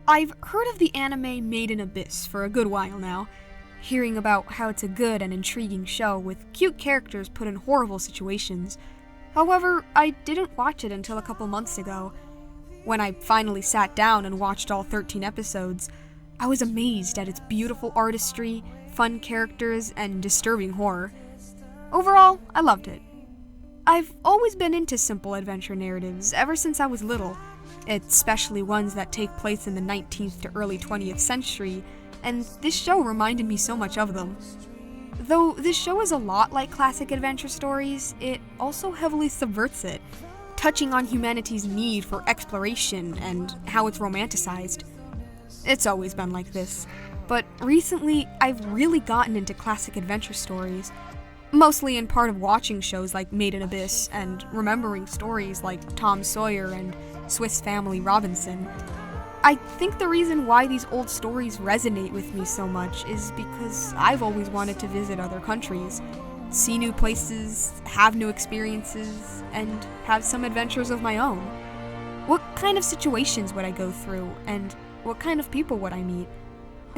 I've heard of the anime Made in Abyss for a good while now, hearing about how it's a good and intriguing show with cute characters put in horrible situations. However, I didn't watch it until a couple months ago. When I finally sat down and watched all 13 episodes, I was amazed at its beautiful artistry, fun characters, and disturbing horror. Overall, I loved it. I've always been into simple adventure narratives ever since I was little, especially ones that take place in the 19th to early 20th century, and this show reminded me so much of them. Though this show is a lot like classic adventure stories, it also heavily subverts it, touching on humanity's need for exploration and how it's romanticized. It's always been like this, but recently I've really gotten into classic adventure stories, mostly in part of watching shows like Made in Abyss and remembering stories like Tom Sawyer and Swiss Family Robinson. I think the reason why these old stories resonate with me so much is because I've always wanted to visit other countries, see new places, have new experiences, and have some adventures of my own. What kind of situations would I go through, and what kind of people would I meet?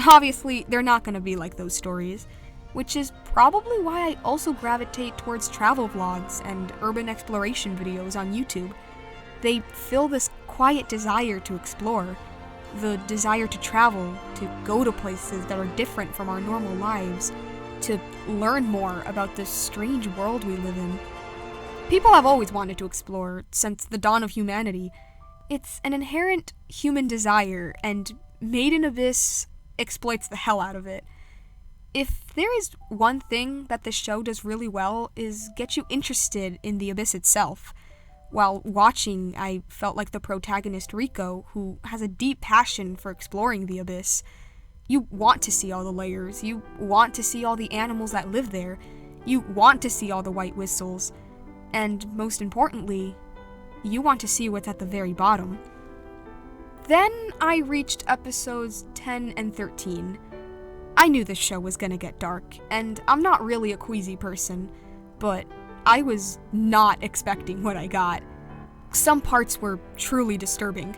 Obviously, they're not going to be like those stories, which is probably why I also gravitate towards travel vlogs and urban exploration videos on YouTube. They fill this quiet desire to explore, the desire to travel, to go to places that are different from our normal lives, to learn more about this strange world we live in. People have always wanted to explore since the dawn of humanity. It's an inherent human desire, and Made in Abyss exploits the hell out of it. If there is one thing that this show does really well is get you interested in the Abyss itself. While watching, I felt like the protagonist Rico, who has a deep passion for exploring the Abyss. You want to see all the layers, you want to see all the animals that live there, you want to see all the white whistles, and most importantly, you want to see what's at the very bottom. Then I reached episodes 10 and 13. I knew this show was gonna get dark, and I'm not really a queasy person, but I was not expecting what I got. Some parts were truly disturbing.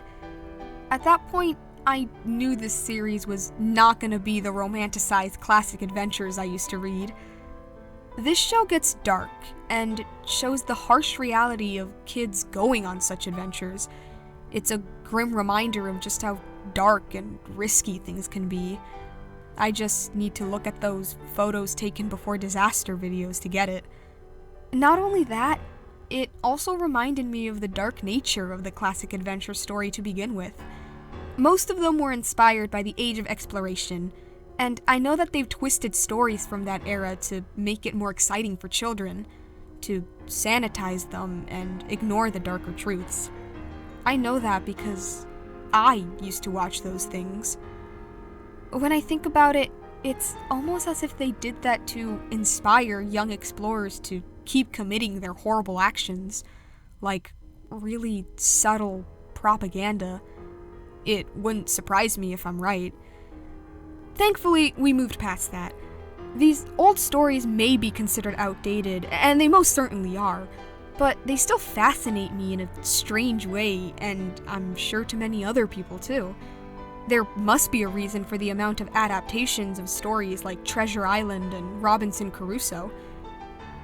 At that point, I knew this series was not gonna be the romanticized classic adventures I used to read. This show gets dark, and shows the harsh reality of kids going on such adventures. It's a grim reminder of just how dark and risky things can be. I just need to look at those photos taken before disaster videos to get it. Not only that, it also reminded me of the dark nature of the classic adventure story to begin with. Most of them were inspired by the Age of Exploration, and I know that they've twisted stories from that era to make it more exciting for children, to sanitize them and ignore the darker truths. I know that because I used to watch those things. When I think about it, it's almost as if they did that to inspire young explorers to keep committing their horrible actions, like really subtle propaganda. It wouldn't surprise me if I'm right. Thankfully, we moved past that. These old stories may be considered outdated, and they most certainly are, but they still fascinate me in a strange way, and I'm sure to many other people too. There must be a reason for the amount of adaptations of stories like Treasure Island and Robinson Crusoe.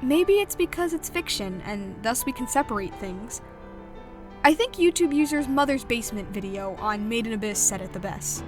Maybe it's because it's fiction, and thus we can separate things. I think YouTube user's Mother's Basement video on Made in Abyss said it the best.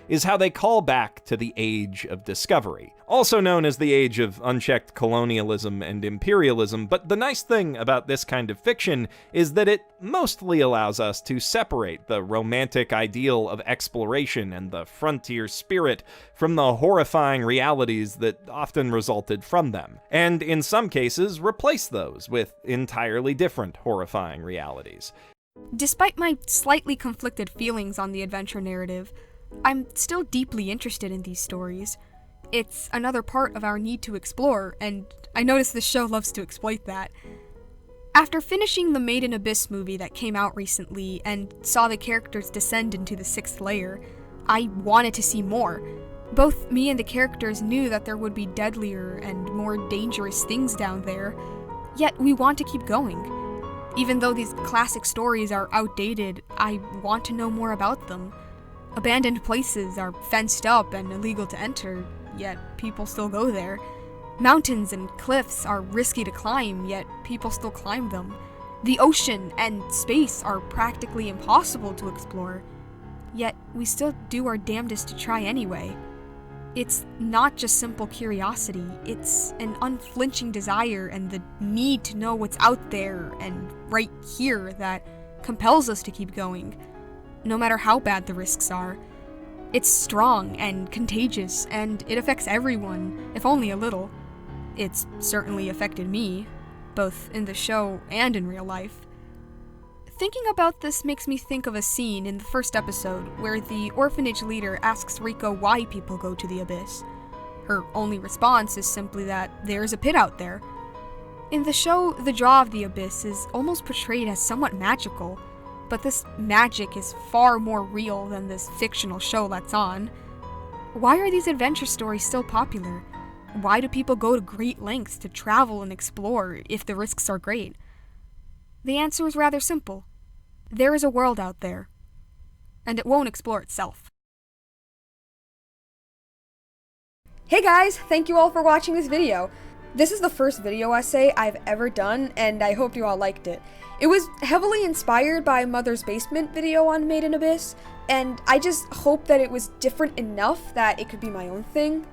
Is how they call back to the Age of Discovery, also known as the Age of Unchecked Colonialism and Imperialism, but the nice thing about this kind of fiction is that it mostly allows us to separate the romantic ideal of exploration and the frontier spirit from the horrifying realities that often resulted from them, and in some cases replace those with entirely different horrifying realities. Despite my slightly conflicted feelings on the adventure narrative, I'm still deeply interested in these stories. It's another part of our need to explore, and I notice this show loves to exploit that. After finishing the Made in Abyss movie that came out recently and saw the characters descend into the 6th layer, I wanted to see more. Both me and the characters knew that there would be deadlier and more dangerous things down there, yet we want to keep going. Even though these classic stories are outdated, I want to know more about them. Abandoned places are fenced up and illegal to enter, yet people still go there. Mountains and cliffs are risky to climb, yet people still climb them. The ocean and space are practically impossible to explore, yet we still do our damnedest to try anyway. It's not just simple curiosity, it's an unflinching desire and the need to know what's out there and right here that compels us to keep going, no matter how bad the risks are. It's strong and contagious, and it affects everyone, if only a little. It's certainly affected me, both in the show and in real life. Thinking about this makes me think of a scene in the first episode where the orphanage leader asks Riko why people go to the abyss. Her only response is simply that there's a pit out there. In the show, the draw of the abyss is almost portrayed as somewhat magical, but this magic is far more real than this fictional show lets on. Why are these adventure stories still popular? Why do people go to great lengths to travel and explore if the risks are great? The answer is rather simple. There is a world out there, and it won't explore itself. Hey guys, thank you all for watching this video. This is the first video essay I've ever done, and I hope you all liked it. It was heavily inspired by Mother's Basement video on Made in Abyss, and I just hope that it was different enough that it could be my own thing.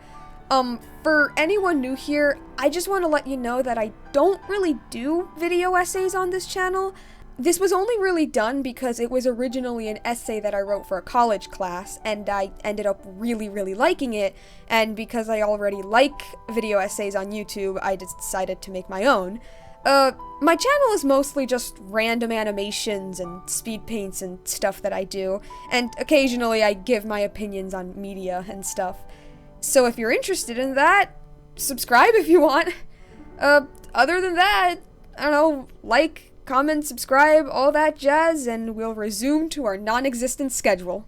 For anyone new here, I just want to let you know that I don't really do video essays on this channel. This was only really done because it was originally an essay that I wrote for a college class, and I ended up really liking it, and because I already like video essays on YouTube, I just decided to make my own. My channel is mostly just random animations and speed paints and stuff that I do, and occasionally I give my opinions on media and stuff. So if you're interested in that, subscribe if you want. Other than that, I don't know, like, comment, subscribe, all that jazz, and we'll resume to our non-existent schedule.